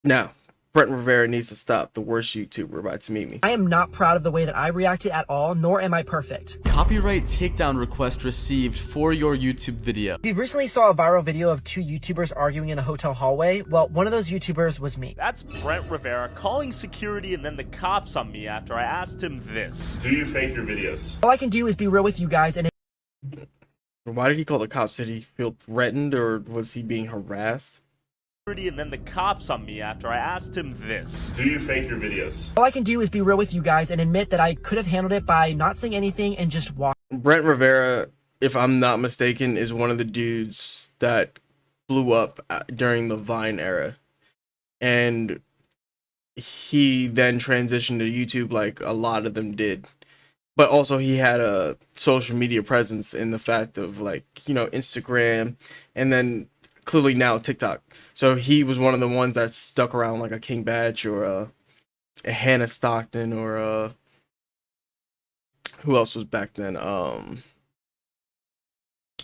Now, Brent Rivera needs to stop. The worst YouTuber by Tehmimi. I am not proud of the way that I reacted at all, nor am I perfect. Copyright takedown request received for your YouTube video. We recently saw a viral video of two YouTubers arguing in a hotel hallway. Well, one of those YouTubers was me. That's Brent Rivera calling security and then the cops on me after I asked him this. Do you fake your videos? All I can do is be real with you guys and Why did he call the cops? Did he feel threatened or was he being harassed? And then the cops on me after I asked him this. Do you fake your videos? all I can do is be real with you guys and admit that I could have handled it by not saying anything and just walk. Brent Rivera, if I'm not mistaken, is one of the dudes that blew up during the Vine era. And he then transitioned to YouTube like a lot of them did. But also he had a social media presence in the fact of like, you know, Instagram and then clearly now TikTok. So he was one of the ones that stuck around like a King Batch or a Hannah Stockton or who else was back then?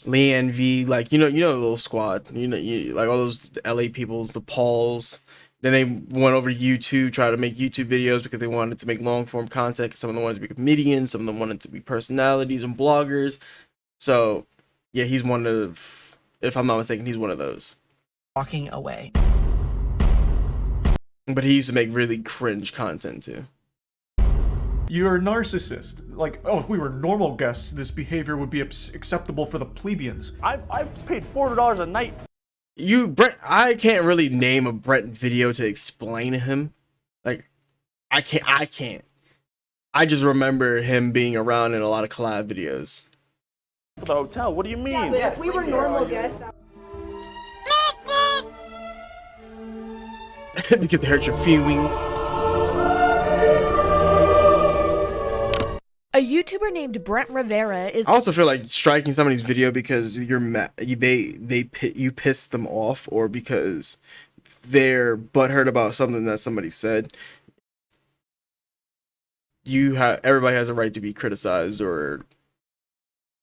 Leanne V, like you know the little squad, like all those LA people, the Pauls. Then they went over to YouTube, tried to make YouTube videos because they wanted to make long form content. Some of them wanted to be comedians, some of them wanted to be personalities and bloggers. So yeah, he's one of, if I'm not mistaken, he's one of those. Walking away. But he used to make really cringe content too. You're a narcissist. Like, oh, if we were normal guests, this behavior would be acceptable for the plebeians. I've paid $400 a night. Brent, I can't really name a Brent video to explain him. Like, I can't. I just remember him being around in a lot of collab videos. For the hotel, what do you mean? Yeah, but if we were normal guests, Because they hurt your feelings. A YouTuber named Brent Rivera is I also feel like striking somebody's video because you're mad, you pissed them off, or because they're butthurt about something that somebody said. Everybody has a right to be criticized or,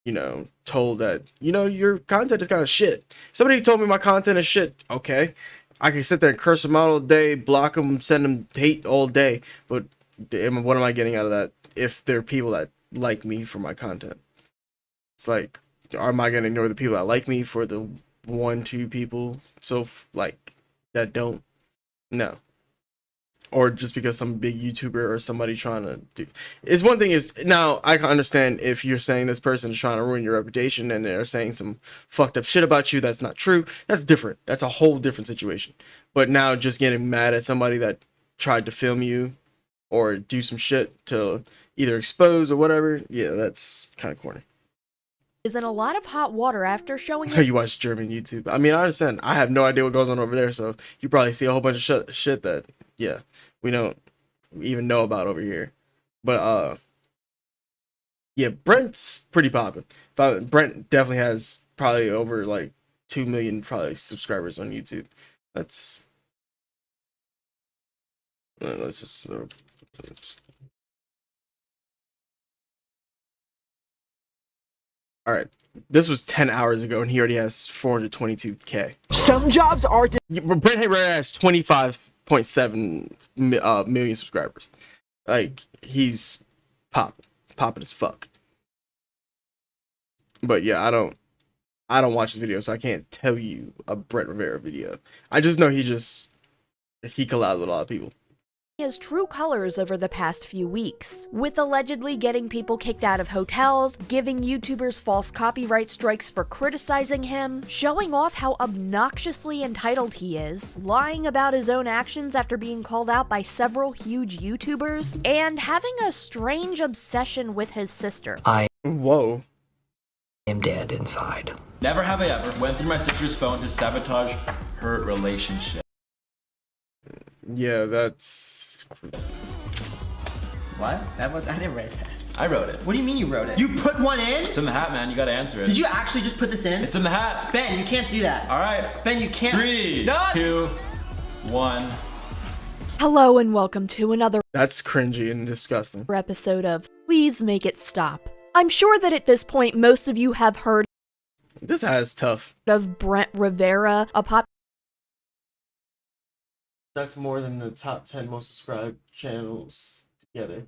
you know, told that, you know, your content is kind of shit. Somebody told me my content is shit. Okay, I can sit there and curse them out all day, block them, send them hate all day, but what am I getting out of that? If there are people that like me for my content, it's like, am I gonna ignore the people that like me for the 1-2 people like that don't? No. Or just because some big YouTuber or somebody trying to do. It's one thing is, now I can understand if you're saying this person is trying to ruin your reputation and they're saying some fucked up shit about you that's not true. That's different. That's a whole different situation. But now just getting mad at somebody that tried to film you or do some shit to either expose or whatever, yeah, that's kind of corny. in a lot of hot water after showing You watch German YouTube. I mean, I understand. I have no idea what goes on over there, so you probably see a whole bunch of shit that, yeah, we don't even know about over here. But yeah, Brent's pretty poppin'. Brent definitely has probably over like 2 million probably subscribers on YouTube. Let's just all right, this was 10 hours ago and he already has 422k. Some jobs are Brent Rivera has 25.7 million subscribers. Like, he's popping as fuck. But yeah, I don't watch his video, so I can't tell you a Brent Rivera video. I just know he collabs with a lot of people. his true colors over the past few weeks, with allegedly getting people kicked out of hotels, giving YouTubers false copyright strikes for criticizing him, showing off how obnoxiously entitled he is, lying about his own actions after being called out by several huge YouTubers, and having a strange obsession with his sister. Whoa. I'm dead inside. Never have I ever went through my sister's phone to sabotage her relationship. Yeah, that's... What? I didn't write that. I wrote it. What do you mean you wrote it? You put one in? It's in the hat, man. You gotta answer it. Did you actually just put this in? It's in the hat. Ben, you can't do that. All right. Ben, you can't. 3, No. 2, 1. Hello and welcome to another That's cringy and disgusting. episode of Please Make It Stop. I'm sure that at this point most of you have heard This hat is tough. of Brent Rivera, a That's more than the top 10 most subscribed channels together.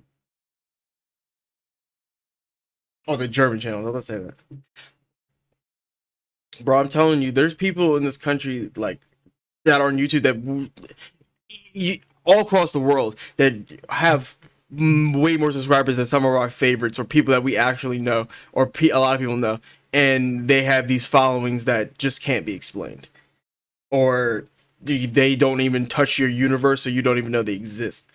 Oh, the German channels. I was about to say that. Bro, I'm telling you, there's people in this country like that are on YouTube that all across the world that have way more subscribers than some of our favorites or people that we actually know or a lot of people know, and they have these followings that just can't be explained, or they don't even touch your universe, so you don't even know they exist.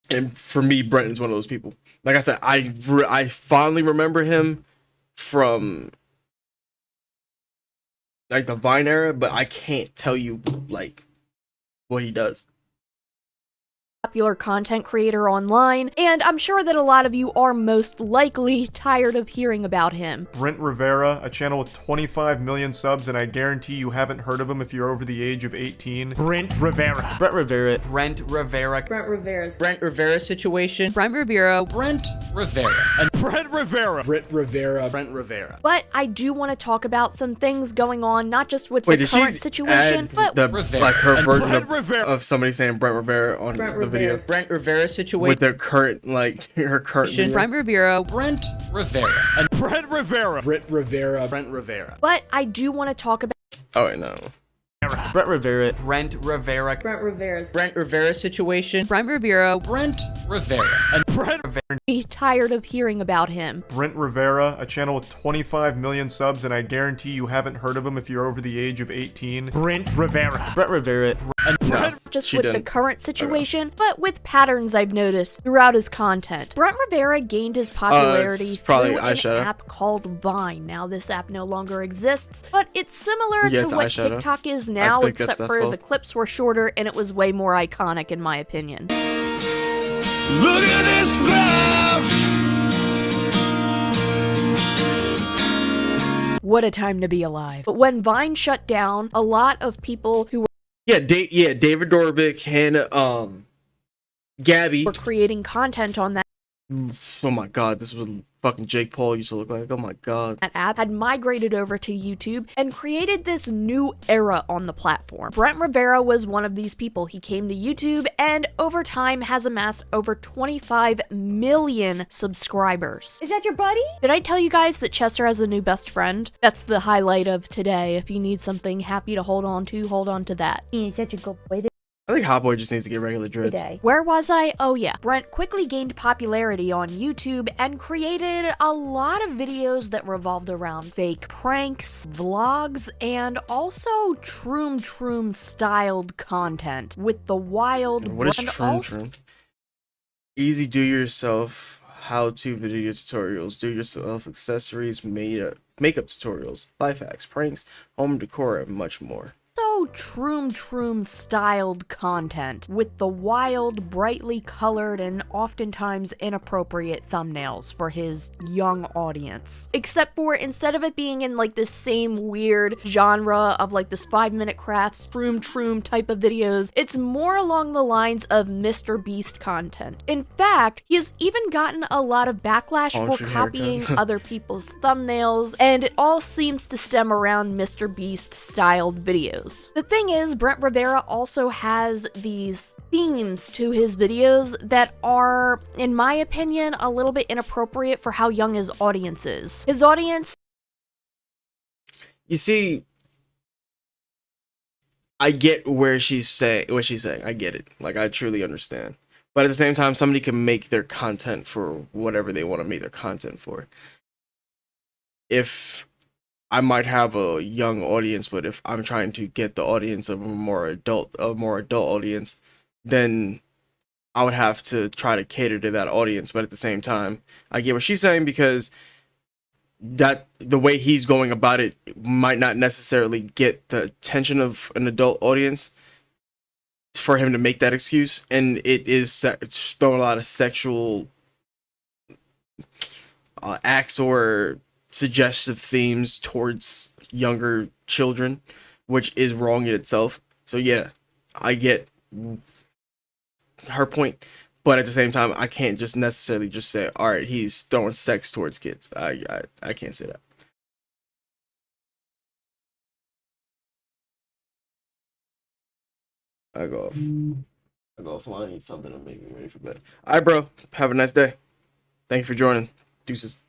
And for me, Brent is one of those people. Like I said, I fondly remember him from like the Vine era, but I can't tell you like what he does. Popular content creator online, and I'm sure that a lot of you are most likely tired of hearing about him. Brent Rivera, a channel with 25 million subs, and I guarantee you haven't heard of him if you're over the age of 18. Brent Rivera. Brent Rivera. Brent Rivera. Brent Rivera's. Brent Rivera situation. Brent Rivera. Brent Rivera. And Brent Rivera. Brent Rivera. Brent Rivera. But I do want to talk about some things going on, not just with the current situation, but like her version Rivera. of somebody saying Brent Rivera on the video. Brent Rivera situation. With their current, like, her current video. Brent Rivera. Brent Rivera. And Brent Rivera. Brent Rivera. Brent Rivera. But I do want to talk about Oh, wait, no. Brent Rivera. Brent Rivera. Brent Rivera's. Brent Rivera situation. Brent Rivera. Brent Rivera. And Brent Rivera. Tired of hearing about him. Brent Rivera, a channel with 25 million subs, and I guarantee you haven't heard of him if you're over the age of 18. Brent Rivera. Brent Rivera. And No, Brent. Just she with the didn't. current situation, but with patterns I've noticed throughout his content. Brent Rivera gained his popularity it's probably through an eyeshadow. app called Vine. Now this app no longer exists, but it's similar Yes, to what eyeshadow. TikTok is now, think that's except for called. the clips were shorter and it was way more iconic in my opinion. Look at this graph. What a time to be alive. But when Vine shut down, a lot of people who Yeah, David Dobrik and Gabby. were creating content on that Oh my god, this was fucking Jake Paul used to look like. Oh my god. app had migrated over to YouTube and created this new era on the platform. Brent Rivera was one of these people. He came to YouTube and over time has amassed over 25 million subscribers. Is that your buddy? Did I tell you guys that Chester has a new best friend? That's the highlight of today. If you need something happy to hold on to that. Is that your good boy? I think Hot Boy just needs to get regular dreads. Today. Where was I? Oh yeah. Brent quickly gained popularity on YouTube and created a lot of videos that revolved around fake pranks, vlogs, and also Troom styled content with the wild What is and Troom? Easy do-yourself how-to video tutorials, do-yourself accessories, makeup tutorials, life hacks, pranks, home decor, and much more. Troom styled content with the wild, brightly colored, and oftentimes inappropriate thumbnails for his young audience. Except for instead of it being in like this same weird genre of like this 5-minute crafts, Troom type of videos, it's more along the lines of Mr. Beast content. In fact, he has even gotten a lot of backlash for copying other people's thumbnails, and it all seems to stem around Mr. Beast styled videos. The thing is, Brent Rivera also has these themes to his videos that are, in my opinion, a little bit inappropriate for how young his audience is. His audience... You see, I get what she's saying. I get it. Like, I truly understand. But at the same time, somebody can make their content for whatever they want to make their content for. If I might have a young audience, but if I'm trying to get the audience of a more adult audience, then I would have to try to cater to that audience. But at the same time, I get what she's saying, because that the way he's going about it might not necessarily get the attention of an adult audience for him to make that excuse, and it is throwing a lot of sexual acts or suggestive themes towards younger children, which is wrong in itself. So yeah, I get her point, but at the same time, I can't just necessarily just say, all right, he's throwing sex towards kids. I can't say that. I go off. I go offline, eat something, and make me ready for bed. All right, bro. Have a nice day. Thank you for joining. Deuces.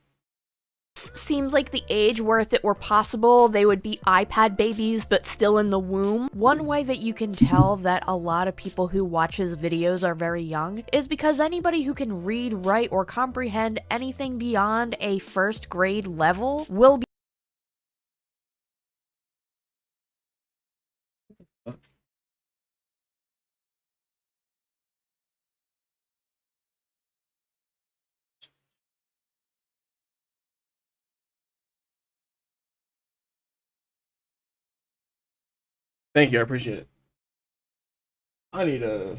Seems like the age where if it were possible, they would be iPad babies but still in the womb. One way that you can tell that a lot of people who watch his videos are very young is because anybody who can read, write, or comprehend anything beyond a first grade level will be Thank you. I appreciate it. I need to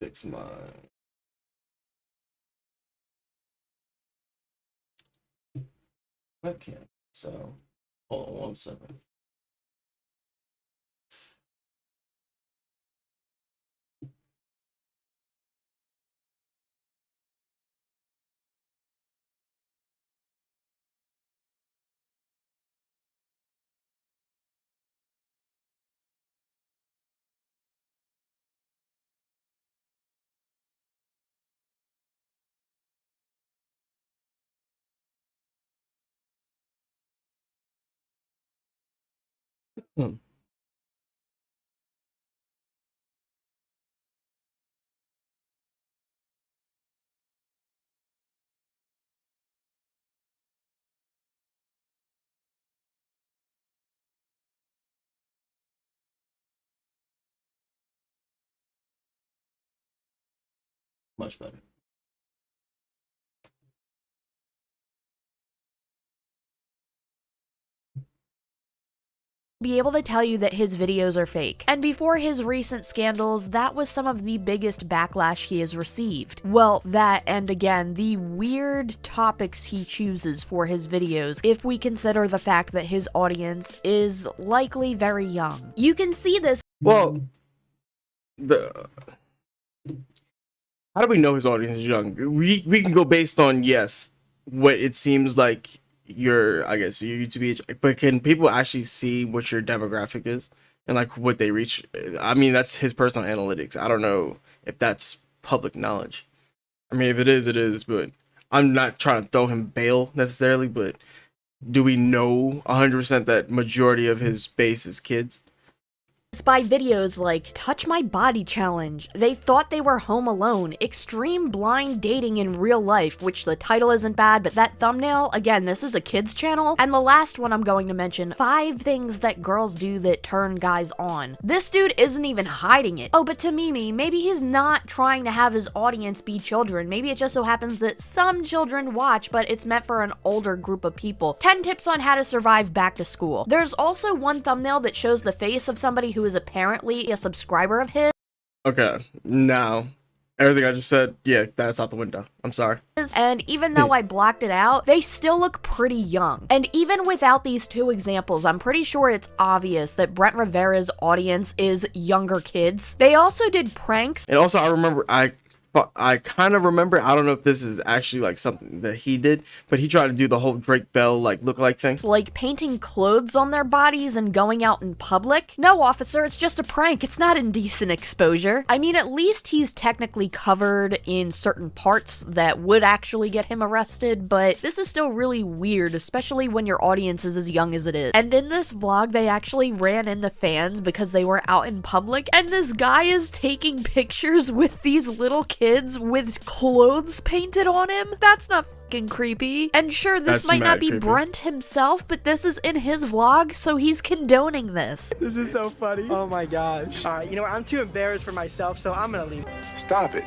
fix my webcam. So, hold on 1 second. Much better. able to tell you that his videos are fake. And before his recent scandals, that was some of the biggest backlash he has received. Well, that and again, the weird topics he chooses for his videos, if we consider the fact that his audience is likely very young. You can see this. Well, how do we know his audience is young? We can go based on, yes, what it seems like your YouTube age, but can people actually see what your demographic is and like what they reach? I mean, that's his personal analytics. I don't know if that's public knowledge. I mean, if it is, but I'm not trying to throw him bail necessarily, but do we know 100% that majority of his base is kids? By videos like Touch My Body Challenge, They Thought They Were Home Alone, Extreme Blind Dating in Real Life, which the title isn't bad, but that thumbnail, again, this is a kids channel, and the last one I'm going to mention, 5 Things That Girls Do That Turn Guys On. This dude isn't even hiding it. Oh, but Tehmimi, maybe he's not trying to have his audience be children. Maybe it just so happens that some children watch, but it's meant for an older group of people. 10 tips on how to survive back to school. There's also one thumbnail that shows the face of somebody who is apparently a subscriber of his. Okay, now everything I just said, yeah, that's out the window. I'm sorry. And even though I blocked it out, they still look pretty young. And even without these 2 examples, I'm pretty sure it's obvious that Brent Rivera's audience is younger kids. They also did pranks. And also, I kind of remember, I don't know if this is actually like something that he did, but he tried to do the whole Drake Bell like look-alike thing. Like painting clothes on their bodies and going out in public. No, officer, it's just a prank. It's not indecent exposure. I mean, at least he's technically covered in certain parts that would actually get him arrested, but this is still really weird, especially when your audience is as young as it is. And in this vlog, they actually ran into fans because they were out in public, and this guy is taking pictures with these little kids with clothes painted on him. That's not fucking creepy. And sure, this That's might not mad be creepy. Brent himself, but this is in his vlog, so he's condoning this. This is so funny. Oh my gosh. Alright, you know what? I'm too embarrassed for myself, so I'm gonna leave. Stop it.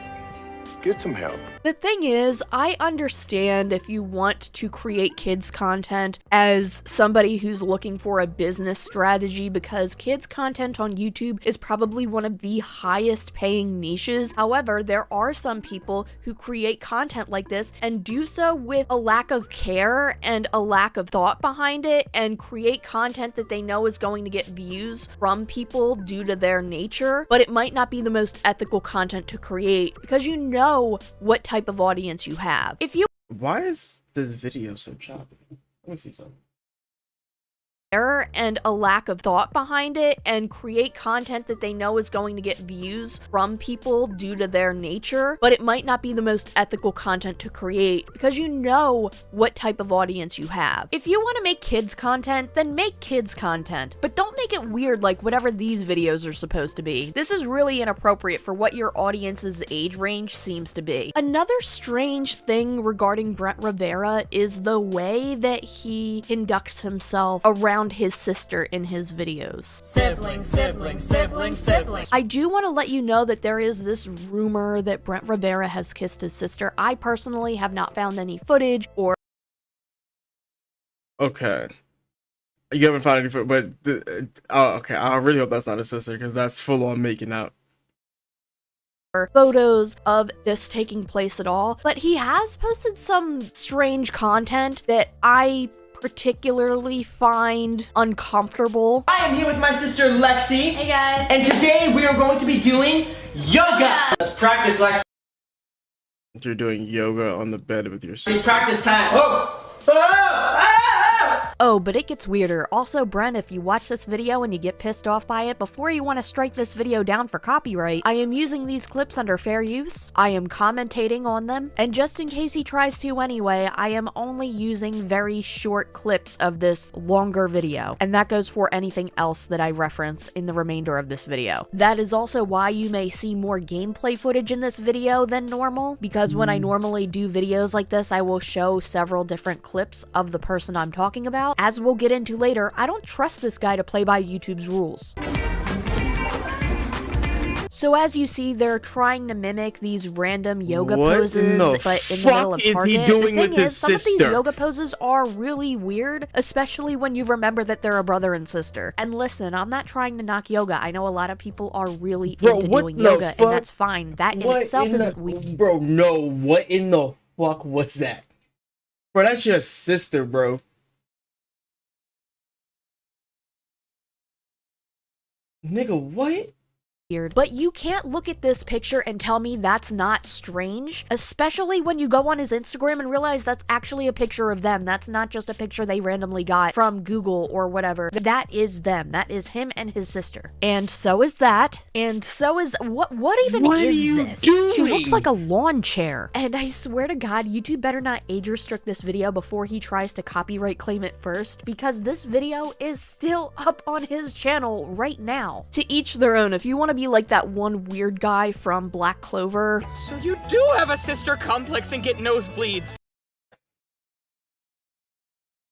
Get some help. The thing is, I understand if you want to create kids content as somebody who's looking for a business strategy, because kids content on YouTube is probably one of the highest paying niches. However, there are some people who create content like this and do so with a lack of care and a lack of thought behind it, and create content that they know is going to get views from people due to their nature, but it might not be the most ethical content to create because you know what type of audience you have. If you Why is this video so choppy? Let me see something. error and a lack of thought behind it and create content that they know is going to get views from people due to their nature, but it might not be the most ethical content to create because you know what type of audience you have. If you want to make kids content, then make kids content, but don't make it weird like whatever these videos are supposed to be. This is really inappropriate for what your audience's age range seems to be. Another strange thing regarding Brent Rivera is the way that he conducts himself around his sister in his videos. Sibling, sibling, sibling, sibling. I do want to let you know that there is this rumor that Brent Rivera has kissed his sister. I personally have not found any footage or Okay. You haven't found any footage, but oh, okay. I really hope that's not his sister because that's full on making out. Photos of this taking place at all, but he has posted some strange content that I particularly find uncomfortable. I am here with my sister Lexi. Hey guys. And today we are going to be doing yoga. Let's practice, Lexi. You're doing yoga on the bed with your sister. Practice time. Oh, but it gets weirder. Also, Brent, if you watch this video and you get pissed off by it, before you want to strike this video down for copyright, I am using these clips under fair use, I am commentating on them, and just in case he tries to anyway, I am only using very short clips of this longer video, and that goes for anything else that I reference in the remainder of this video. That is also why you may see more gameplay footage in this video than normal, because when I normally do videos like this, I will show several different clips of the person I'm talking about. As we'll get into later, I don't trust this guy to play by YouTube's rules. So as you see, they're trying to mimic these random yoga poses, but in the middle of Target. The thing is, some of these yoga poses are really weird, especially when you remember that they're a brother and sister. And listen, I'm not trying to knock yoga. I know a lot of people are really into doing yoga, and that's fine. That in itself isn't weird. Bro, no, what in the fuck was that? Bro, that's your sister, bro. Nigga, what? But you can't look at this picture and tell me that's not strange, especially when you go on his Instagram and realize that's actually a picture of them. That's not just a picture they randomly got from Google or whatever. That is them. That is him and his sister. And so is that. And so is what even is this? She looks like a lawn chair. And I swear to God, YouTube better not age restrict this video before he tries to copyright claim it first, because this video is still up on his channel right now. To each their own. If you want to be like that one weird guy from Black Clover. So you do have a sister complex and get nosebleeds.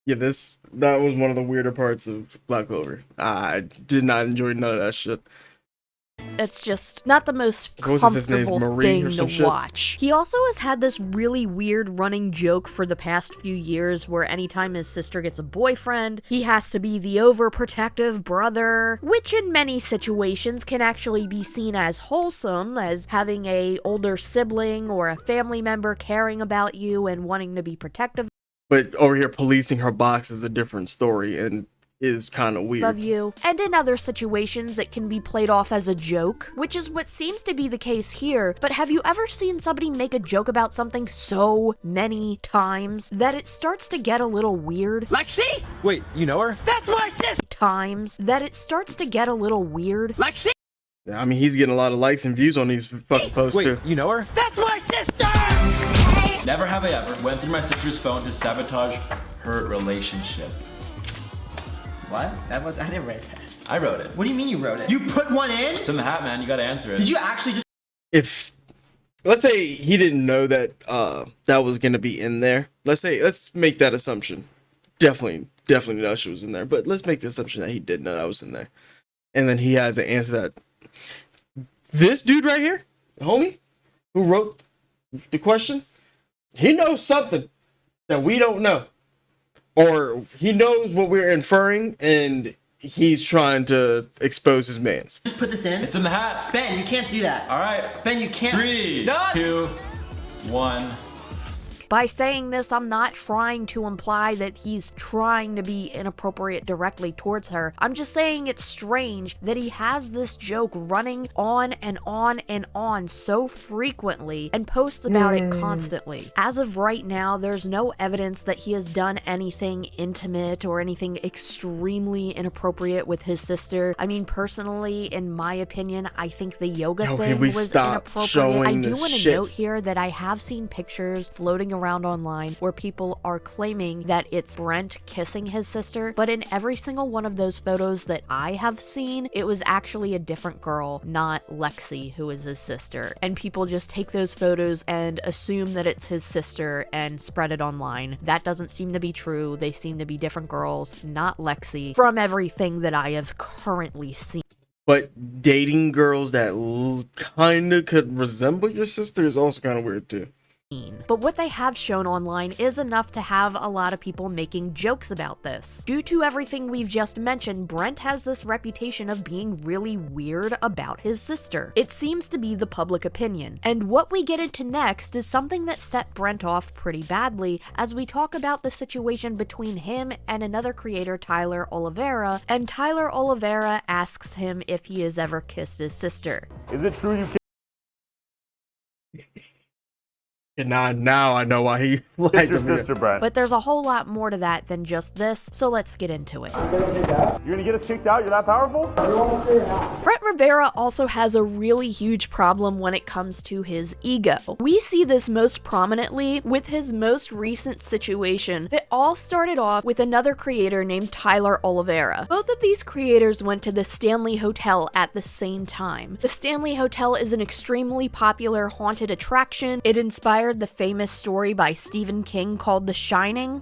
Yeah, that was one of the weirder parts of Black Clover. I did not enjoy none of that shit. It's just not the most comfortable thing to watch. He also has had this really weird running joke for the past few years where anytime his sister gets a boyfriend, he has to be the overprotective brother, which in many situations can actually be seen as wholesome, as having a older sibling or a family member caring about you and wanting to be protective But over here, policing her box is a different story and is kind of weird. Of you. And in other situations, it can be played off as a joke, which is what seems to be the case here. But have you ever seen somebody make a joke about something so many times that it starts to get a little weird? Lexi? Wait, you know her? That's my sister! Times that it starts to get a little weird. Lexi? I mean, he's getting a lot of likes and views on these fucking posts too. You know her? That's my sister! Never have I ever went through my sister's phone to sabotage her relationship. What? I didn't write that. I wrote it. What do you mean you wrote it? You put one in? It's in the hat, man. You gotta answer it. Did you actually just... If, let's say he didn't know that that was gonna be in there. Let's make that assumption. Definitely know she was in there. But let's make the assumption that he did know that was in there. And then he had to answer that. This dude right here, the homie, who wrote the question, he knows something that we don't know. Or he knows what we're inferring, and he's trying to expose his mans. Just put this in? It's in the hat. Ben, you can't do that. All right. Ben, you can't. 3, 2, 1. By saying this, I'm not trying to imply that he's trying to be inappropriate directly towards her. I'm just saying it's strange that he has this joke running on and on and on so frequently and posts about it constantly. As of right now, there's no evidence that he has done anything intimate or anything extremely inappropriate with his sister. I mean, personally, in my opinion, I think the yoga thing was inappropriate. I do want to note here that I have seen pictures floating around online where people are claiming that it's Brent kissing his sister, but in every single one of those photos that I have seen, it was actually a different girl, not Lexi, who is his sister. And people just take those photos and assume that it's his sister and spread it online. That doesn't seem to be true. They seem to be different girls, not Lexi, from everything that I have currently seen. But dating girls that kind of could resemble your sister is also kind of weird too. But what they have shown online is enough to have a lot of people making jokes about this. Due to everything we've just mentioned, Brent has this reputation of being really weird about his sister. It seems to be the public opinion. And what we get into next is something that set Brent off pretty badly as we talk about the situation between him and another creator, Tyler Oliveira, and Tyler Oliveira asks him if he has ever kissed his sister. Is it true you And now I know why he liked your sister, Brent? But there's a whole lot more to that than just this, so let's get into it. You're gonna get us kicked out? You're that powerful? Brent Rivera also has a really huge problem when it comes to his ego. We see this most prominently with his most recent situation that all started off with another creator named Tyler Oliveira. Both of these creators went to the Stanley Hotel at the same time. The Stanley Hotel is an extremely popular haunted attraction. It inspired the famous story by Stephen King called The Shining.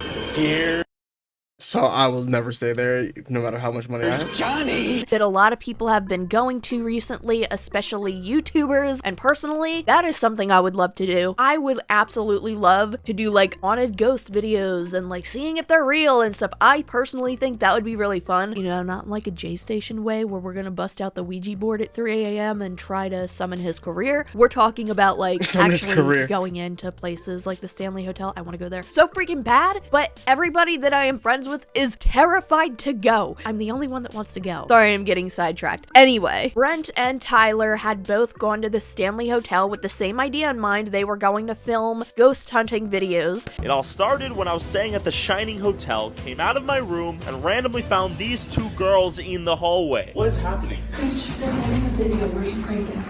So I will never stay there, no matter how much money I have. Johnny! That a lot of people have been going to recently, especially YouTubers, and personally, that is something I would love to do. I would absolutely love to do like haunted ghost videos and like seeing if they're real and stuff. I personally think that would be really fun. You know, not in like a J-Station way where we're gonna bust out the Ouija board at 3 a.m. and try to summon his career. We're talking about like actually going into places like the Stanley Hotel. I want to go there so freaking bad, but everybody that I am friends with is terrified to go. I'm the only one that wants to go. Sorry, I'm getting sidetracked. Anyway, Brent and Tyler had both gone to the Stanley Hotel with the same idea in mind. They were going to film ghost hunting videos. It all started when I was staying at the Shining Hotel, came out of my room, and randomly found these two girls in the hallway. What is happening? They're having a video. We're just pranking.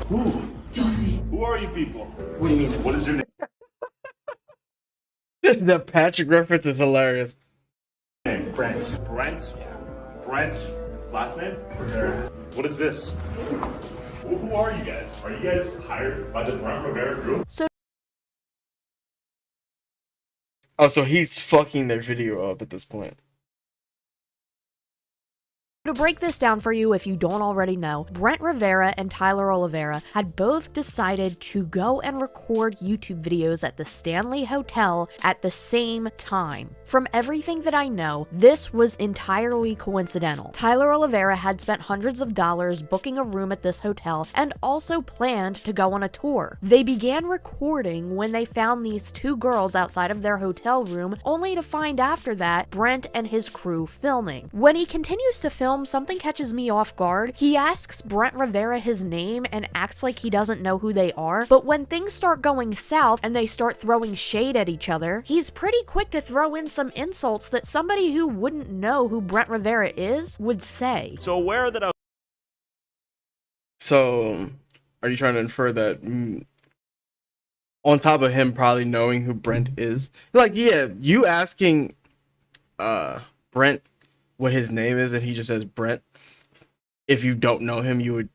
Who? You'll see. Who are you people? What do you mean? What is your name? The Patrick reference is hilarious. Brent. Brent? Brent? Last name? Rivera. What is this? Who are you guys? Are you guys hired by the Brent Rivera group? So he's fucking their video up at this point. To break this down for you, if you don't already know, Brent Rivera and Tyler Oliveira had both decided to go and record YouTube videos at the Stanley Hotel at the same time. From everything that I know, this was entirely coincidental. Tyler Oliveira had spent hundreds of dollars booking a room at this hotel and also planned to go on a tour. They began recording when they found these two girls outside of their hotel room, only to find after that Brent and his crew filming. When he continues to film, something catches me off guard. He asks Brent Rivera his name and acts like he doesn't know who they are, but when things start going south and they start throwing shade at each other, he's pretty quick to throw in some insults that somebody who wouldn't know who Brent Rivera is would say. So aware that I So, are you trying to infer that on top of him probably knowing who Brent is, like, yeah, you asking Brent what his name is and he just says Brent, if you don't know him, you would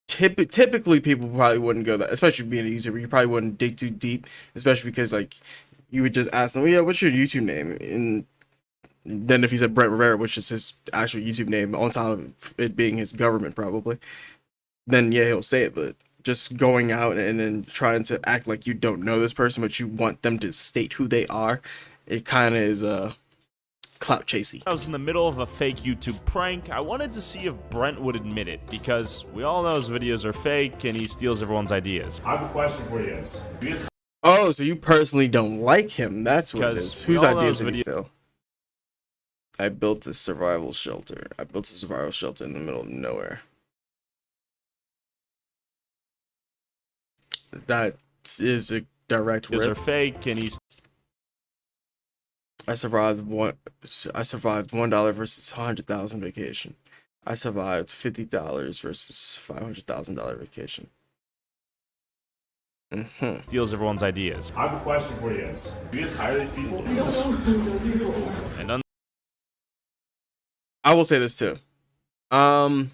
typically people probably wouldn't go that, especially being a YouTuber, you probably wouldn't dig too deep, especially because like you would just ask them, well, yeah, what's your YouTube name? And then if he said Brent Rivera, which is his actual YouTube name, on top of it being his government probably, then yeah, he'll say it. But just going out and then trying to act like you don't know this person, but you want them to state who they are, it kind of is clout chasey. was in the middle of a fake YouTube prank. I wanted to see if Brent would admit it, because we all know his videos are fake and he steals everyone's ideas. I have a question for you guys. Do you guys Oh, so you personally don't like him? That's what it Because is. we Whose all know idea is those it still? I built a survival shelter. I built a survival shelter in the middle of nowhere. That is a direct Videos are rip. fake, and he's I survived $1 versus 100,000 vacation. I survived $50 versus $500,000 vacation. steals everyone's ideas. I have a question for you guys. Do you guys hire these people? We don't know who those people is. And none I will say this too. I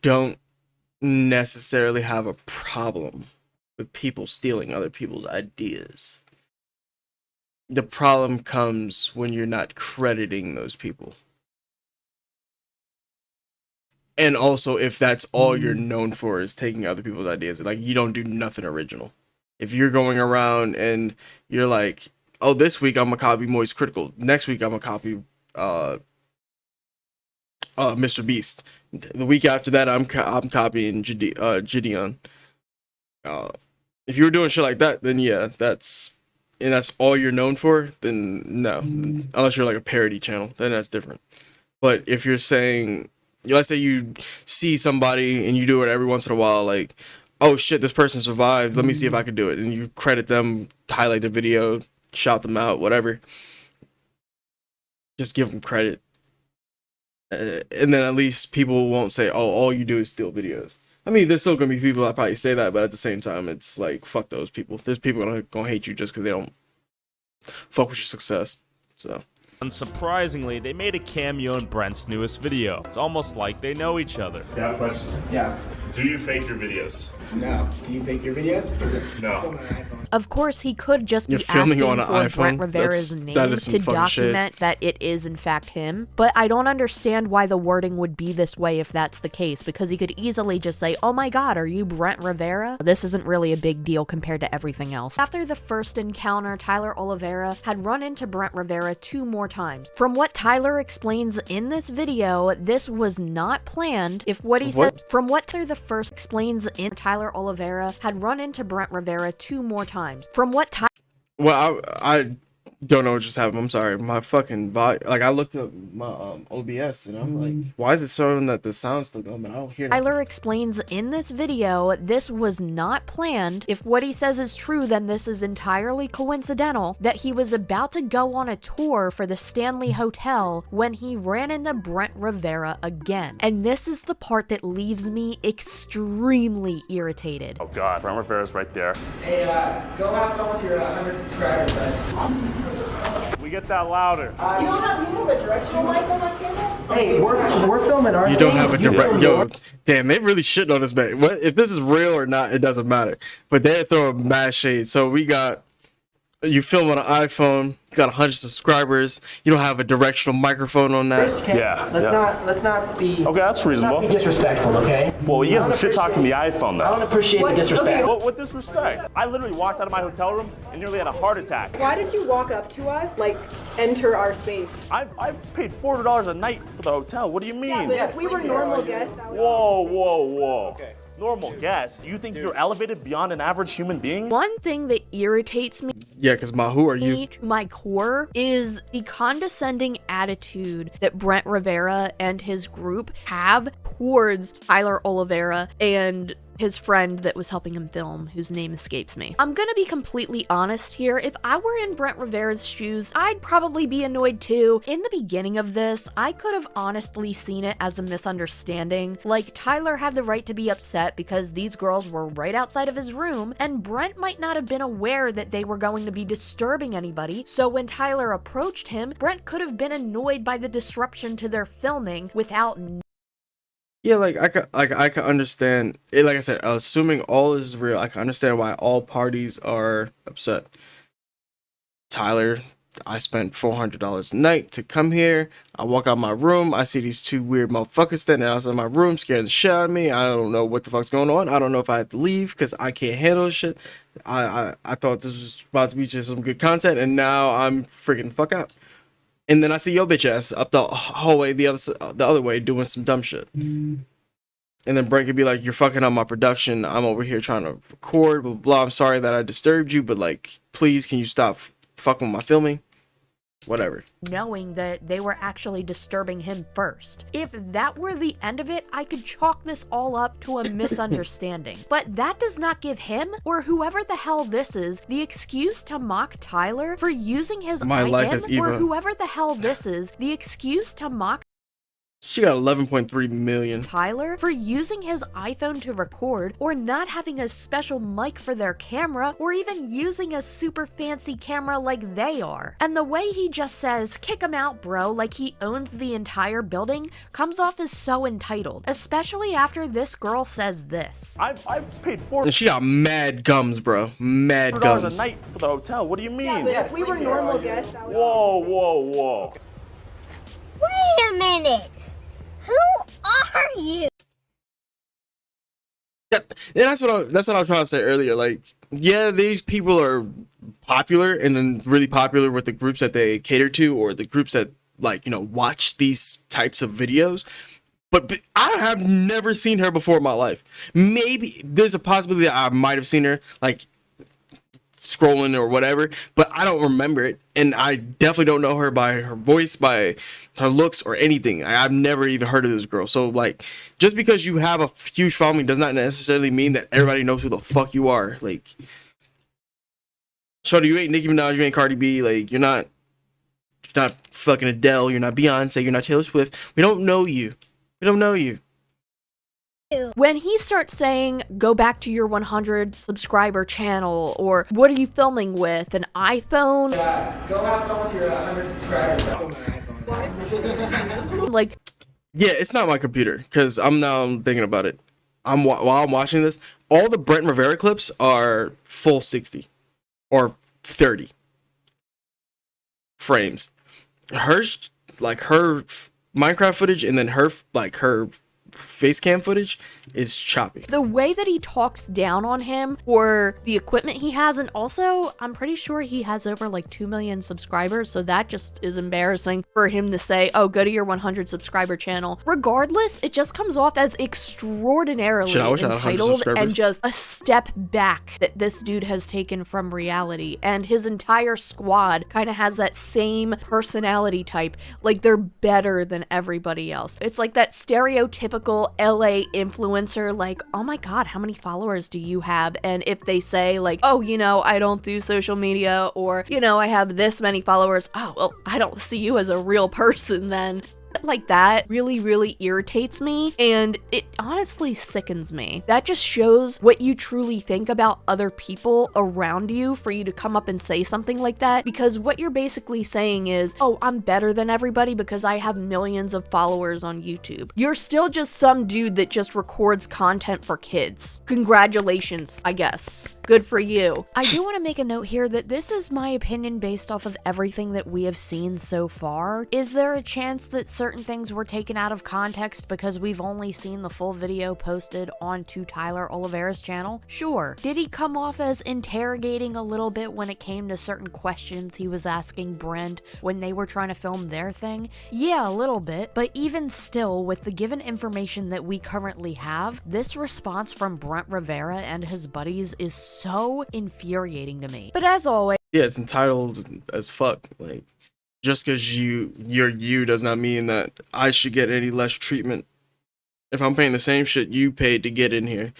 don't necessarily have a problem with people stealing other people's ideas. The problem comes when you're not crediting those people. And also if that's all you're known for is taking other people's ideas. Like, you don't do nothing original. If you're going around and you're like, oh, this week I'm gonna copy Moist Critical. Next week I'm gonna copy Mr. Beast. The week after that I'm copying Gideon. If you were doing shit like that, then yeah, that's all you're known for, then no. Unless you're like a parody channel, then that's different. But if you're saying, let's say you see somebody and you do it every once in a while, like, oh shit, this person survived, let me see if I can do it, and you credit them, highlight the video, shout them out, whatever, just give them credit, and then at least people won't say, oh, all you do is steal videos. I mean, there's still gonna be people that probably say that, but at the same time, it's like, fuck those people. There's people gonna hate you just because they don't fuck with your success. So, unsurprisingly, they made a cameo in Brent's newest video. It's almost like they know each other. I have a question. Yeah. Do you fake your videos? No. Do you fake your videos? No. Of course, he could just be You're filming asking on an for iPhone? Brent Rivera's That is name some to fucking shit. document that it is in fact him, but I don't understand why the wording would be this way if that's the case, because he could easily just say, oh my god, are you Brent Rivera? This isn't really a big deal compared to everything else. After the first encounter, Tyler Oliveira had run into Brent Rivera 2 more times. From what Tyler explains in this video, this was not planned. If what he said, from what Tyler the first explains in Tyler Oliveira had run into Brent Rivera 2 more times. From what well, I don't know what just happened. I'm sorry. My fucking body, like, I looked up my OBS and I'm like, why is it showing that the sound's still going, but I don't hear nothing? Tyler explains in this video, this was not planned. If what he says is true, then this is entirely coincidental, that he was about to go on a tour for the Stanley Hotel when he ran into Brent Rivera again. And this is the part that leaves me extremely irritated. Oh god, Brent Rivera's right there. Hey, go have fun with your 100 subscribers, bud. We get that louder. You don't have a directional mic on that camera? Hey, we're filming our You thing. don't have a You direct. film Yo, yours. damn, they really shitting on this man. What if this is real or not? It doesn't matter. But they're throwing mad shade. So we got, you film on an iPhone. You got 100 subscribers. You don't have a directional microphone on that. Okay? Yeah, Let's not be. Okay, that's reasonable. Not be disrespectful, okay? Well, you guys shit talking the iPhone I don't though. appreciate the disrespect. What disrespect? I literally walked out of my hotel room and nearly had a heart attack. Why did you walk up to us, like, enter our space? I paid $400 a night for the hotel. What do you mean? Yeah, but if we were normal guests, that would Whoa. Okay. Normal guess. You think you're elevated beyond an average human being? One thing that irritates me Yeah, because who are you? to my core is the condescending attitude that Brent Rivera and his group have towards Tyler Oliveira and his friend that was helping him film, whose name escapes me. I'm gonna be completely honest here. If I were in Brent Rivera's shoes, I'd probably be annoyed too. In the beginning of this, I could have honestly seen it as a misunderstanding. Like, Tyler had the right to be upset because these girls were right outside of his room, and Brent might not have been aware that they were going to be disturbing anybody. So when Tyler approached him, Brent could have been annoyed by the disruption to their filming without Yeah, I could understand it. Like I said, assuming all is real, I can understand why all parties are upset. Tyler, I spent $400 a night to come here. I walk out my room. I see these 2 weird motherfuckers standing outside my room, scaring the shit out of me. I don't know what the fuck's going on. I don't know if I have to leave because I can't handle this shit. I thought this was about to be just some good content, and now I'm freaking the fuck out. And then I see your bitch ass up the hallway the other way doing some dumb shit. And then Brent could be like, you're fucking up my production. I'm over here trying to record, blah, blah, blah. I'm sorry that I disturbed you, but like, please, can you stop fucking with my filming? Whatever. Knowing that they were actually disturbing him first. If that were the end of it, I could chalk this all up to a misunderstanding. But that does not give him, or whoever the hell this is, the excuse to mock Tyler for using his or whoever the hell this is, the excuse to mock She got 11.3 million. Tyler for using his iPhone to record, or not having a special mic for their camera, or even using a super fancy camera like they are. And the way he just says, kick him out, bro, like he owns the entire building, comes off as so entitled. Especially after this girl says this. I paid $400 And she got mad gums, bro. Mad gums. a night for the hotel. What do you mean? Yeah, but if we were normal guests, that would Whoa. Wait a minute. Who are you? Yeah, that's what I was trying to say earlier. Like, yeah, these people are popular and then really popular with the groups that they cater to, or the groups that, like, you know, watch these types of videos. But I have never seen her before in my life. Maybe there's a possibility that I might have seen her, like, scrolling or whatever, but I don't remember it, and I definitely don't know her by her voice, by her looks, or anything. I've never even heard of this girl. So like, just because you have a huge following does not necessarily mean that everybody knows who the fuck you are. Like, shorty, you ain't Nicki Minaj, you ain't Cardi B, like you're not fucking Adele, you're not Beyonce, you're not Taylor Swift. We don't know you. We don't know you. When he starts saying, go back to your 100 subscriber channel, or what are you filming with, an iPhone? Yeah, go have fun with your 100 subscribers. Like, yeah, it's not my computer, because I'm now thinking about it. While I'm watching this, all the Brent Rivera clips are full 60 or 30 frames. Her Minecraft footage and then her face cam footage is choppy. the way that he talks down on him for the equipment he has, and also I'm pretty sure he has over like 2 million subscribers, so that just is embarrassing for him to say, oh, go to your 100 subscriber channel. Regardless, it just comes off as extraordinarily entitled and just a step back that this dude has taken from reality, and his entire squad kind of has that same personality type, like they're better than everybody else. It's like that stereotypical LA influencer, like, oh my god, how many followers do you have? And if they say like, oh, you know, I don't do social media, or, you know, I have this many followers, oh, well, I don't see you as a real person then. Like that really irritates me, and it honestly sickens me. That just shows what you truly think about other people around you for you to come up and say something like that, because what you're basically saying is, oh, I'm better than everybody because I have millions of followers on YouTube. You're still just some dude that just records content for kids. Congratulations, I guess. Good for you. I do want to make a note here that this is my opinion based off of everything that we have seen so far. Is there a chance that certain things were taken out of context because we've only seen the full video posted onto Tyler Oliveira's channel? Sure. Did he come off as interrogating a little bit when it came to certain questions he was asking Brent when they were trying to film their thing? Yeah, a little bit. But even still, with the given information that we currently have, this response from Brent Rivera and his buddies is so infuriating to me. But as always, yeah, it's entitled as fuck. Like, just because you're you does not mean that I should get any less treatment. If I'm paying the same shit you paid to get in here,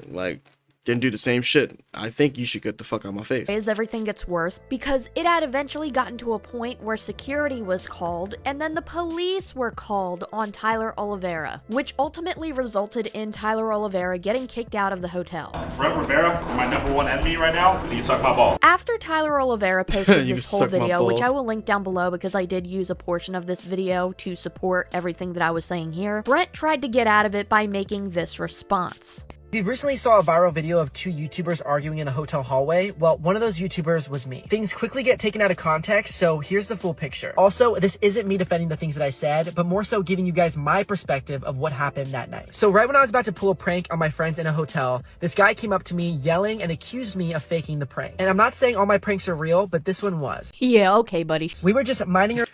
like, didn't do the same shit, I think you should get the fuck out of my face. Everything gets worse because it had eventually gotten to a point where security was called and then the police were called on Tyler Oliveira, which ultimately resulted in Tyler Oliveira getting kicked out of the hotel. Brent Rivera, my #1 enemy right now, and you suck my balls. After Tyler Oliveira posted You this whole suck my video, which balls. I will link down below because I did use a portion of this video to support everything that I was saying here, Brent tried to get out of it by making this response. We recently saw a viral video of two YouTubers arguing in a hotel hallway. Well, one of those YouTubers was me. Things quickly get taken out of context, so here's the full picture. Also, this isn't me defending the things that I said, but more so giving you guys my perspective of what happened that night. So right when I was about to pull a prank on my friends in a hotel, this guy came up to me yelling and accused me of faking the prank. And I'm not saying all my pranks are real, but this one was. Yeah, okay, buddy. We were just minding our...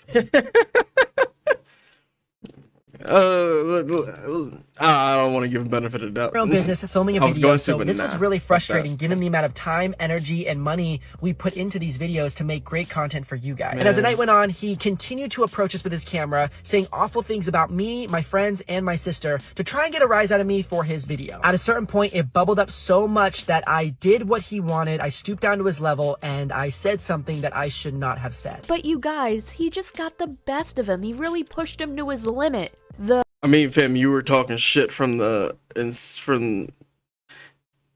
I don't want to give him benefit of the doubt. Our own business filming a I was video, going to, so but this nah, was really fuck frustrating that. given the amount of time, energy, and money we put into these videos to make great content for you guys. Man. And as the night went on, he continued to approach us with his camera, saying awful things about me, my friends, and my sister to try and get a rise out of me for his video. At a certain point, it bubbled up so much that I did what he wanted. I stooped down to his level and I said something that I should not have said. But you guys, he just got the best of him. He really pushed him to his limit. I mean, fam, you were talking shit from the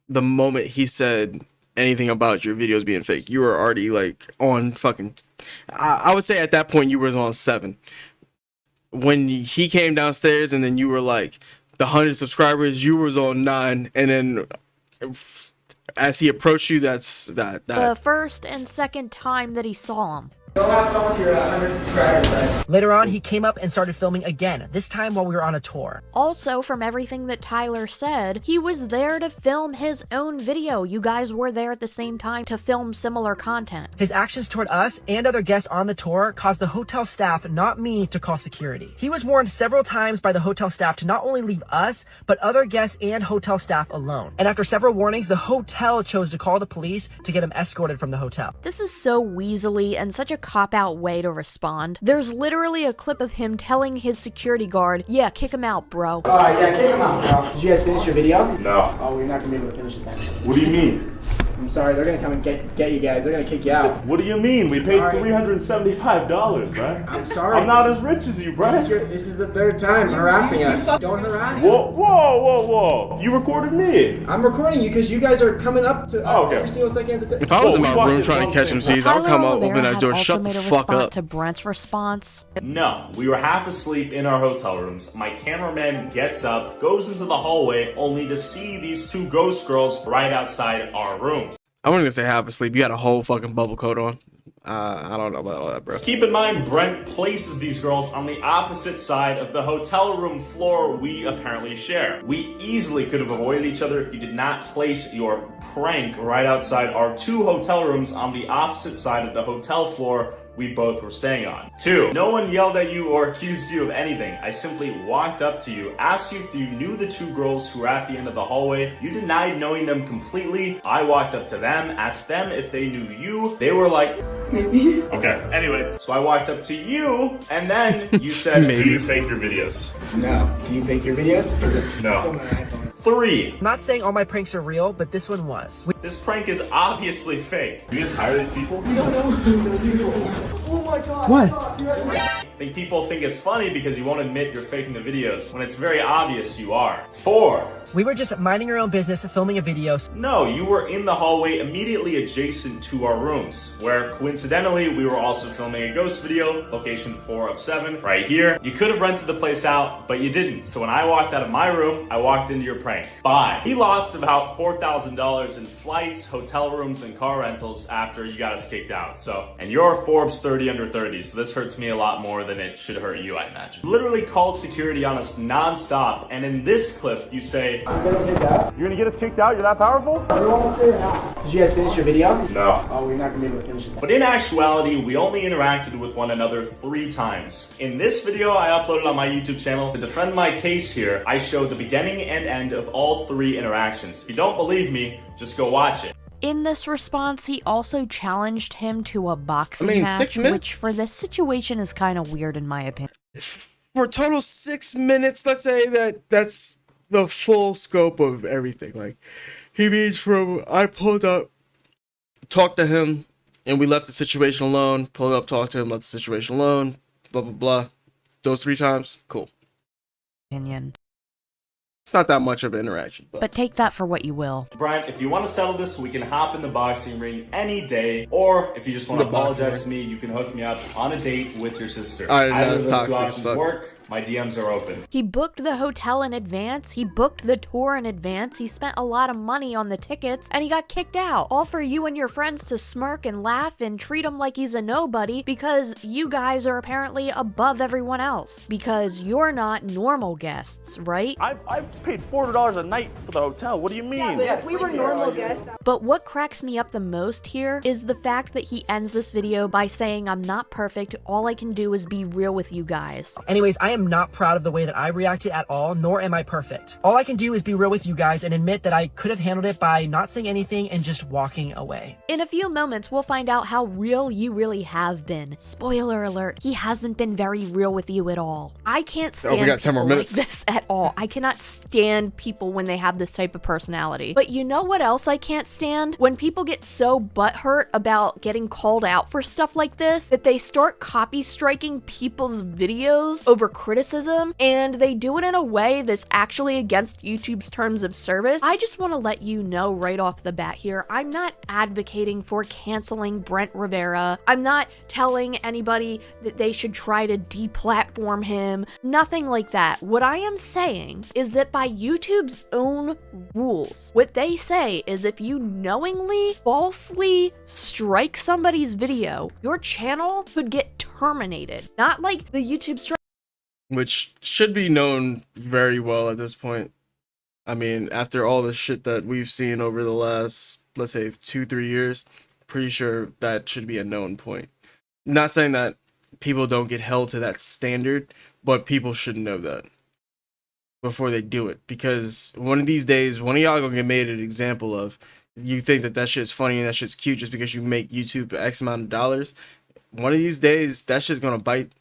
moment he said anything about your videos being fake. You were already like on fucking. I would say at that point you was on 7. When he came downstairs and then you were like the 100 subscribers, you was on 9, and then as he approached you, The first and second time that he saw him. Go have fun with your 100 subscribers. Later on, he came up and started filming again, this time while we were on a tour. Also, from everything that Tyler said, he was there to film his own video. You guys were there at the same time to film similar content. His actions toward us and other guests on the tour caused the hotel staff, not me, to call security. He was warned several times by the hotel staff to not only leave us, but other guests and hotel staff alone. And after several warnings, the hotel chose to call the police to get him escorted from the hotel. This is so weaselly and such a cop-out way to respond. There's literally a clip of him telling his security guard, yeah, kick him out, bro. Alright, yeah, kick him out, bro. Did you guys finish your video? No. Oh, we're not gonna be able to finish it then. What do you mean? I'm sorry, they're gonna come and get you guys. They're gonna kick you out. What do you mean? We paid $375, right? I'm sorry. I'm not as rich as you, Brent. This is the third time harassing us. Don't harass. Whoa. You recorded me. I'm recording you because you guys are coming up to us every single second. If I was in my room trying to catch him C's, I would come out, open that door, shut the fuck up. To Brent's response. No, we were half asleep in our hotel rooms. My cameraman gets up, goes into the hallway, only to see these 2 ghost girls right outside our rooms. I wasn't gonna say half asleep. You had a whole fucking bubble coat on. I don't know about all that, bro. Keep in mind, Brent places these girls on the opposite side of the hotel room floor we apparently share. We easily could have avoided each other if you did not place your prank right outside our 2 hotel rooms on the opposite side of the hotel floor we both were staying on. 2, no one yelled at you or accused you of anything. I simply walked up to you, asked you if you knew the 2 girls who were at the end of the hallway. You denied knowing them completely. I walked up to them, asked them if they knew you. They were like, maybe. Okay, anyways. So I walked up to you, and then you said, Do you fake your videos? No. Do you fake your videos? No. 3, I'm not saying all my pranks are real, but this one was. this prank is obviously fake. You just hire these people? We don't know those equals. Oh my god. What? I think people think it's funny because you won't admit you're faking the videos, when it's very obvious you are. 4, We were just minding our own business, filming a video. no, you were in the hallway immediately adjacent to our rooms, where coincidentally we were also filming a ghost video, location 4 of 7, right here. You could have rented the place out, but you didn't. So when I walked out of my room, I walked into your prank. 5, he lost about $4,000 in flights, hotel rooms, and car rentals after you got us kicked out. And you're Forbes 30 under 30, so this hurts me a lot more than it should hurt you, I imagine. Literally called security on us non-stop, and in this clip, you say, You're gonna get us kicked out? You're that powerful? Did you guys finish your video? No. Oh, we're not gonna be able to finish it. but in actuality, we only interacted with one another 3 times. In this video I uploaded on my YouTube channel, to defend my case here, I showed the beginning and end of all 3 interactions. If you don't believe me, just go watch it. In this response, he also challenged him to a boxing match, 6 minutes? which for this situation is kind of weird in my opinion. For a total 6 minutes, let's say that's the full scope of everything. Like, he means from I pulled up, talked to him, and we left the situation alone. Pulled up, talked to him, left the situation alone. Blah blah blah. Those 3 times, cool. Opinion. It's not that much of an interaction, But take that for what you will. Brian, if you want to settle this, we can hop in the boxing ring any day, or if you just want to The boxing apologize to me, you can hook me up on a date with your sister. Alright, Either that's of those 2 toxic as options fuck. work. My DMs are open. He booked the hotel in advance, he booked the tour in advance, he spent a lot of money on the tickets, and he got kicked out. All for you and your friends to smirk and laugh and treat him like he's a nobody because you guys are apparently above everyone else. Because you're not normal guests, right? I've paid $400 a night for the hotel. What do you mean? Yeah, if we were normal guests, But what cracks me up the most here is the fact that he ends this video by saying, I'm not perfect, all I can do is be real with you guys. Anyways, I am not proud of the way that I reacted at all, nor am I perfect. All I can do is be real with you guys and admit that I could have handled it by not saying anything and just walking away. In a few moments, we'll find out how real you really have been. Spoiler alert, he hasn't been very real with you at all. I can't stand we got 10 more people minutes. like this at all. I cannot stand people when they have this type of personality. But you know what else I can't stand? When people get so butthurt about getting called out for stuff like this that they start copy striking people's videos over criticism, and they do it in a way that's actually against YouTube's terms of service. I just want to let you know right off the bat here, I'm not advocating for canceling Brent Rivera. I'm not telling anybody that they should try to deplatform him. Nothing like that. What I am saying is that by YouTube's own rules, what they say is if you knowingly, falsely strike somebody's video, your channel could get terminated. Not like the YouTube strike, which should be known very well at this point. I mean, after all the shit that we've seen over the last, let's say, 2-3 years, pretty sure that should be a known point. Not saying that people don't get held to that standard, but people should know that before they do it, because one of these days, one of y'all gonna get made an example of. You think that shit's funny and that shit's cute just because you make YouTube X amount of dollars. One of these days, that shit's gonna bite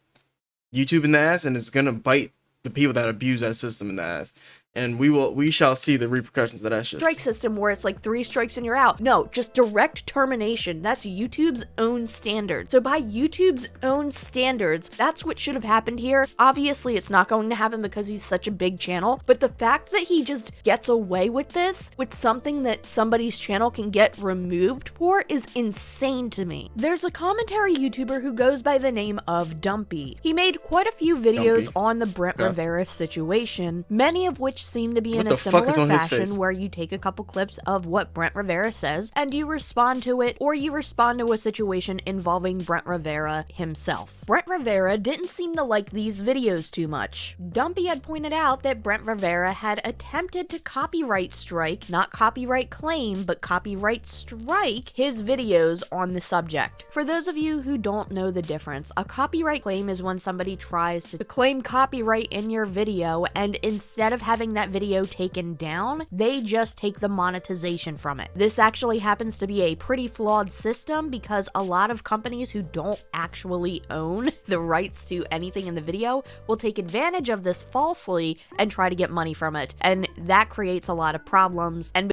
YouTube in the ass, and it's gonna bite the people that abuse that system in the ass. And we shall see the repercussions of that shit. strike system where it's like 3 strikes and you're out. No, just direct termination. That's YouTube's own standard. So by YouTube's own standards, that's what should have happened here. Obviously, it's not going to happen because he's such a big channel, but the fact that he just gets away with this, with something that somebody's channel can get removed for, is insane to me. There's a commentary YouTuber who goes by the name of Dumpy. He made quite a few videos on the Brent Rivera situation, many of which seem to be in a similar fashion where you take a couple clips of what Brent Rivera says and you respond to it, or you respond to a situation involving Brent Rivera himself. Brent Rivera didn't seem to like these videos too much. Dumpy had pointed out that Brent Rivera had attempted to copyright strike, not copyright claim, but copyright strike his videos on the subject. For those of you who don't know the difference, a copyright claim is when somebody tries to claim copyright in your video, and instead of having that video taken down, they just take the monetization from it. This actually happens to be a pretty flawed system because a lot of companies who don't actually own the rights to anything in the video will take advantage of this falsely and try to get money from it, and that creates a lot of problems. And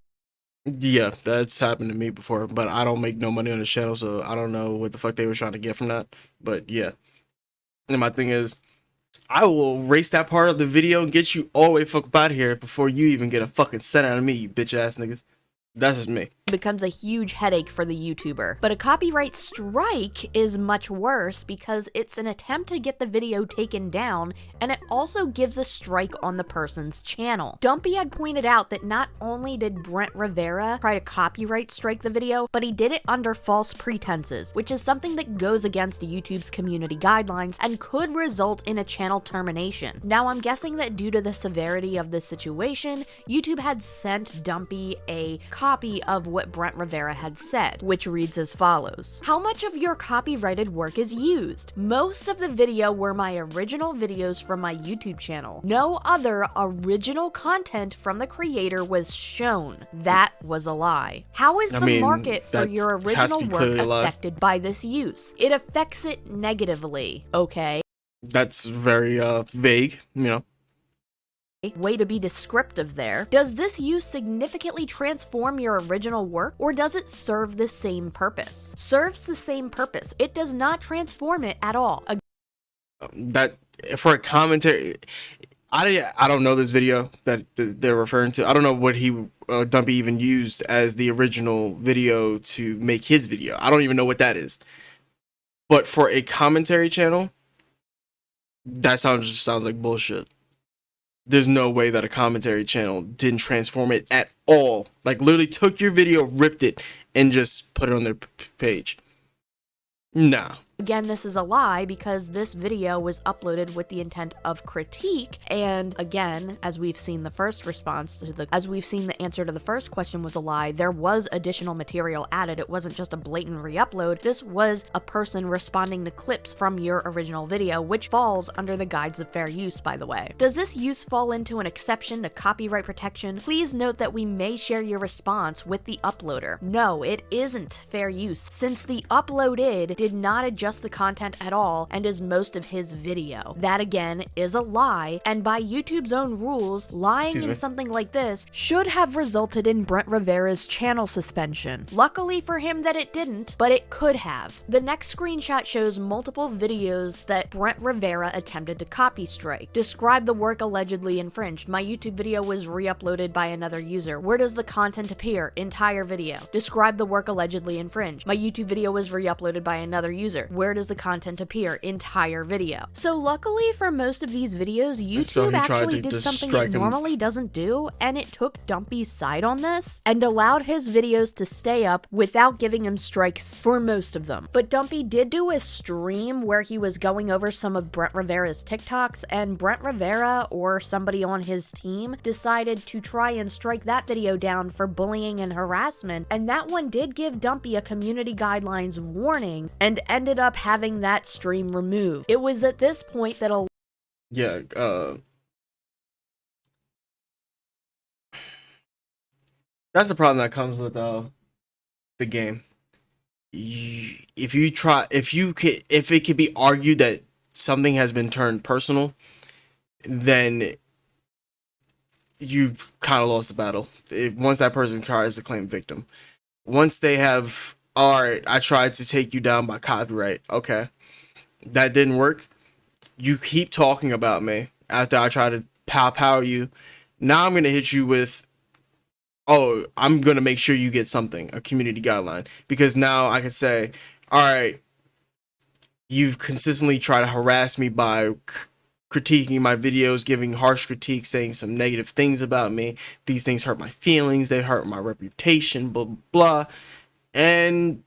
yeah, that's happened to me before, but I don't make no money on this channel, so I don't know what the fuck they were trying to get from that. But yeah, and my thing is, I will erase that part of the video and get you all the way fuck up out of here before you even get a fucking cent out of me, you bitch ass niggas. That's just me. becomes a huge headache for the YouTuber. But a copyright strike is much worse because it's an attempt to get the video taken down, and it also gives a strike on the person's channel. Dumpy had pointed out that not only did Brent Rivera try to copyright strike the video, but he did it under false pretenses, which is something that goes against YouTube's community guidelines and could result in a channel termination. Now, I'm guessing that due to the severity of the situation, YouTube had sent Dumpy a copy of what Brent Rivera had said, which reads as follows. How much of your copyrighted work is used? Most of the video were my original videos from my YouTube channel. No other original content from the creator was shown. That was a lie. How is the market for your original work affected by this use? It affects it negatively, okay? That's very vague, you know. Way to be descriptive there. Does this use significantly transform your original work, or does it serve the same purpose? Serves the same purpose. It does not transform it at all. That for a commentary, I don't know this video that they're referring to. I don't know what Dumpy even used as the original video to make his video. I don't even know what that is. But for a commentary channel, that just sounds like bullshit. There's no way that a commentary channel didn't transform it at all. Like, literally took your video, ripped it, and just put it on their page. Nah. Again, this is a lie because this video was uploaded with the intent of critique, and again, as we've seen the first response to the answer to the first question was a lie, there was additional material added. It wasn't just a blatant re-upload. This was a person responding to clips from your original video, which falls under the guides of fair use, by the way. Does this use fall into an exception to copyright protection? Please note that we may share your response with the uploader. No, it isn't fair use, since the uploaded did not adjust the content at all and is most of his video. That again is a lie, and by YouTube's own rules, lying in something like this should have resulted in Brent Rivera's channel suspension. Luckily for him that it didn't, but it could have. The next screenshot shows multiple videos that Brent Rivera attempted to copy strike. Describe the work allegedly infringed. My YouTube video was re-uploaded by another user. Where does the content appear? Entire video. Describe the work allegedly infringed. My YouTube video was re-uploaded by another user. Where does the content appear? Entire video. So luckily for most of these videos, YouTube actually did something it normally doesn't do, and it took Dumpy's side on this and allowed his videos to stay up without giving him strikes for most of them. But Dumpy did do a stream where he was going over some of Brent Rivera's TikToks, and Brent Rivera or somebody on his team decided to try and strike that video down for bullying and harassment, and that one did give Dumpy a community guidelines warning and ended up having that stream removed. It was at this point that that's the problem that comes with the game. If it could be argued that something has been turned personal, then you kind of lost the battle. Once that person tries to claim victim, once they have, all right, I tried to take you down by copyright. Okay, that didn't work. You keep talking about me after I try to pow you. Now I'm gonna hit you with, oh, I'm gonna make sure you get something, a community guideline, because now I can say, all right, you've consistently tried to harass me by critiquing my videos, giving harsh critiques, saying some negative things about me. These things hurt my feelings, they hurt my reputation, blah, blah, blah. And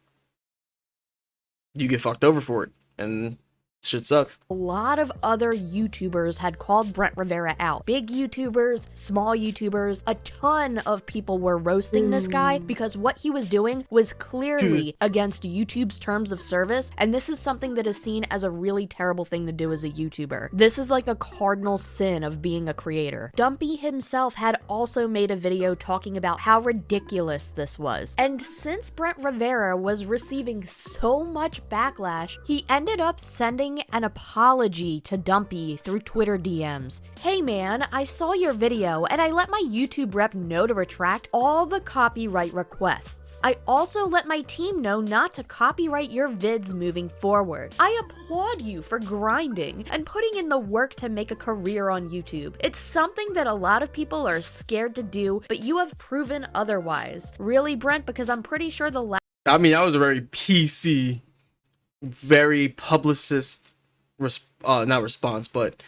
you get fucked over for it. And shit sucks. A lot of other YouTubers had called Brent Rivera out. Big YouTubers, small YouTubers, a ton of people were roasting this guy because what he was doing was clearly against YouTube's terms of service, and this is something that is seen as a really terrible thing to do as a YouTuber. This is like a cardinal sin of being a creator. Dumpy himself had also made a video talking about how ridiculous this was, and since Brent Rivera was receiving so much backlash, he ended up sending an apology to Dumpy through Twitter DMs. Hey man, I saw your video and I let my YouTube rep know to retract all the copyright requests. I also let my team know not to copyright your vids moving forward. I applaud you for grinding and putting in the work to make a career on YouTube. It's something that a lot of people are scared to do, but you have proven otherwise. Really, Brent? Because I'm pretty sure I mean, that was a very PC, very publicist not response, but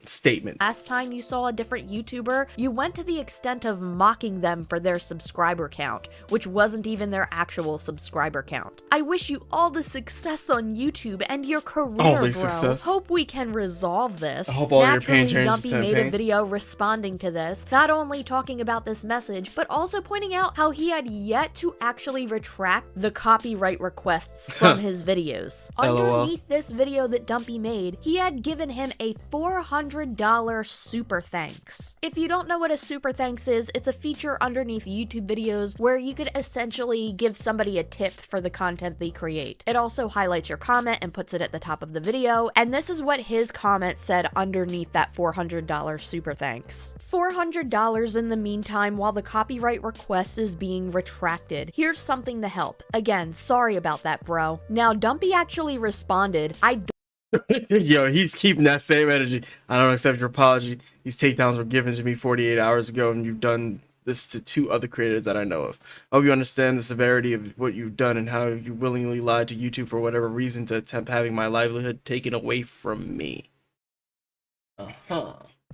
statement. Last time you saw a different YouTuber, you went to the extent of mocking them for their subscriber count, which wasn't even their actual subscriber count. I wish you all the success on YouTube and your career, bro. Success. Hope we can resolve this. I hope all your pain turns to Dumpy made a video responding to this, not only talking about this message, but also pointing out how he had yet to actually retract the copyright requests from his videos. Underneath this video that Dumpy made, he had given him a $400 super thanks. If you don't know what a super thanks is, it's a feature underneath YouTube videos where you could essentially give somebody a tip for the content they create. It also highlights your comment and puts it at the top of the video, and this is what his comment said underneath that $400 super thanks. $400 in the meantime while the copyright request is being retracted. Here's something to help. Again, sorry about that, bro. Now, Dumpy actually responded, Yo, he's keeping that same energy. I don't accept your apology. These takedowns were given to me 48 hours ago, and you've done this to 2 other creators that I know of. I hope you understand the severity of what you've done and how you willingly lied to YouTube for whatever reason to attempt having my livelihood taken away from me.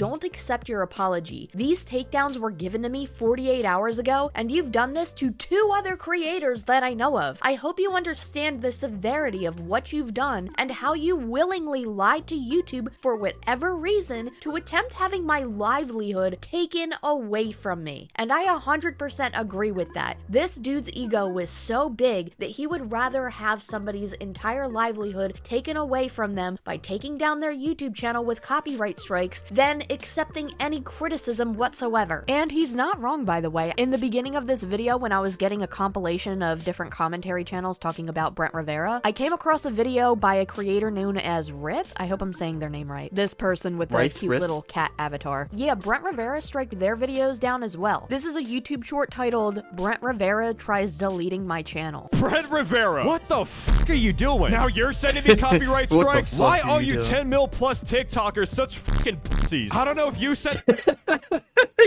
don't accept your apology. These takedowns were given to me 48 hours ago, and you've done this to 2 other creators that I know of. I hope you understand the severity of what you've done and how you willingly lied to YouTube for whatever reason to attempt having my livelihood taken away from me. And I 100% agree with that. This dude's ego was so big that he would rather have somebody's entire livelihood taken away from them by taking down their YouTube channel with copyright strikes than accepting any criticism whatsoever. And he's not wrong, by the way. In the beginning of this video, when I was getting a compilation of different commentary channels talking about Brent Rivera, I came across a video by a creator known as Riff. I hope I'm saying their name right. This person with the cute little cat avatar. Yeah, Brent Rivera striked their videos down as well. This is a YouTube short titled Brent Rivera Tries Deleting My Channel. Brent Rivera, what the fuck are you doing? Now you're sending me copyright strikes? Why are you 10 mil plus TikTokers such fucking pussies? I don't know if you said...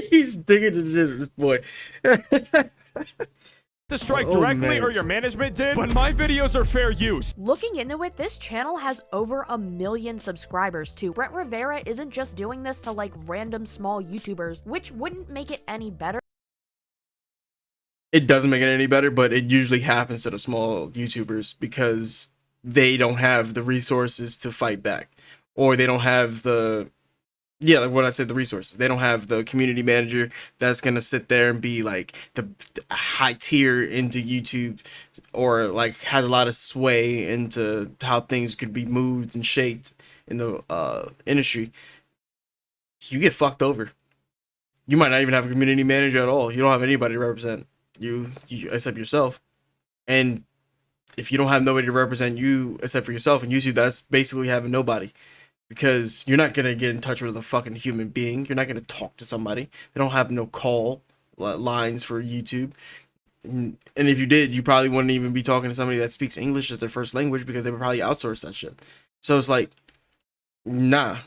He's digging into this boy. To strike directly or your management did, but my videos are fair use. Looking into it, this channel has over 1 million subscribers too. Brent Rivera isn't just doing this to like random small YouTubers, which wouldn't make it any better. It doesn't make it any better, but it usually happens to the small YouTubers because they don't have the resources to fight back, or they don't have the, yeah, like what I said, the resources. They don't have the community manager that's gonna sit there and be like the high tier into YouTube, or like has a lot of sway into how things could be moved and shaped in the industry. You get fucked over. You might not even have a community manager at all. You don't have anybody to represent you except yourself. And if you don't have nobody to represent you except for yourself in YouTube, that's basically having nobody. Because you're not going to get in touch with a fucking human being. You're not going to talk to somebody. They don't have no call lines for YouTube. And if you did, you probably wouldn't even be talking to somebody that speaks English as their first language, because they would probably outsource that shit. So it's like, nah.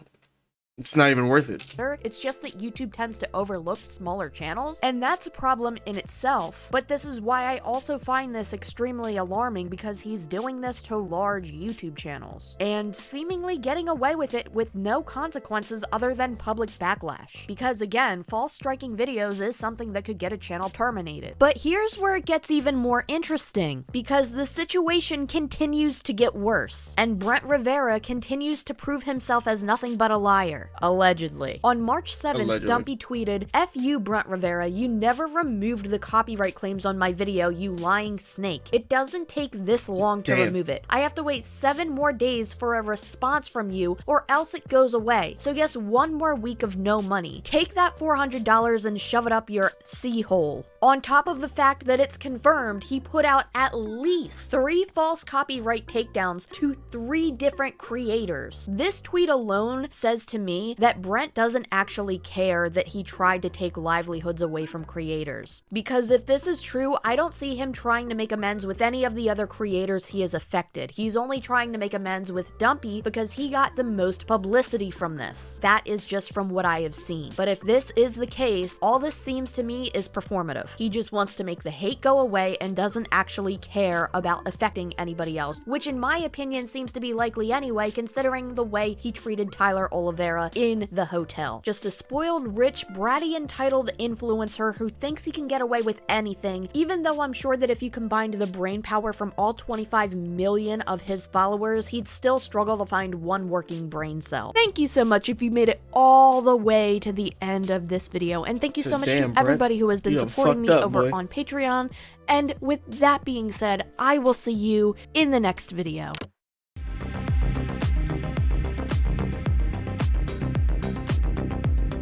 It's not even worth it. It's just that YouTube tends to overlook smaller channels, and that's a problem in itself. But this is why I also find this extremely alarming, because he's doing this to large YouTube channels and seemingly getting away with it with no consequences other than public backlash. Because again, false striking videos is something that could get a channel terminated. But here's where it gets even more interesting, because the situation continues to get worse, and Brent Rivera continues to prove himself as nothing but a liar. Allegedly. On March 7th, Dumpy tweeted, "F you, Brent Rivera, you never removed the copyright claims on my video, you lying snake. It doesn't take this long to remove it. I have to wait 7 more days for a response from you, or else it goes away. So guess 1 more week of no money. Take that $400 and shove it up your C-hole." On top of the fact that it's confirmed he put out at least 3 false copyright takedowns to 3 different creators. This tweet alone says to me that Brent doesn't actually care that he tried to take livelihoods away from creators. Because if this is true, I don't see him trying to make amends with any of the other creators he has affected. He's only trying to make amends with Dumpy because he got the most publicity from this. That is just from what I have seen. But if this is the case, all this seems to me is performative. He just wants to make the hate go away and doesn't actually care about affecting anybody else, which in my opinion seems to be likely anyway, considering the way he treated Tyler Oliveira in the hotel. Just a spoiled, rich, bratty, entitled influencer who thinks he can get away with anything, even though I'm sure that if you combined the brain power from all 25 million of his followers, he'd still struggle to find 1 working brain cell. Thank you so much if you made it all the way to the end of this video, and thank you so much to everybody who has been supporting me over on Patreon. And with that being said, I will see you in the next video.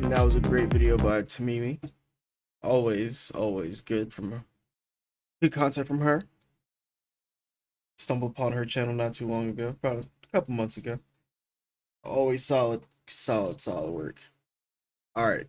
That was a great video by Tehmimi. Always good from her. Good content from her. Stumbled upon her channel not too long ago, probably a couple months ago. Always solid work. Alright.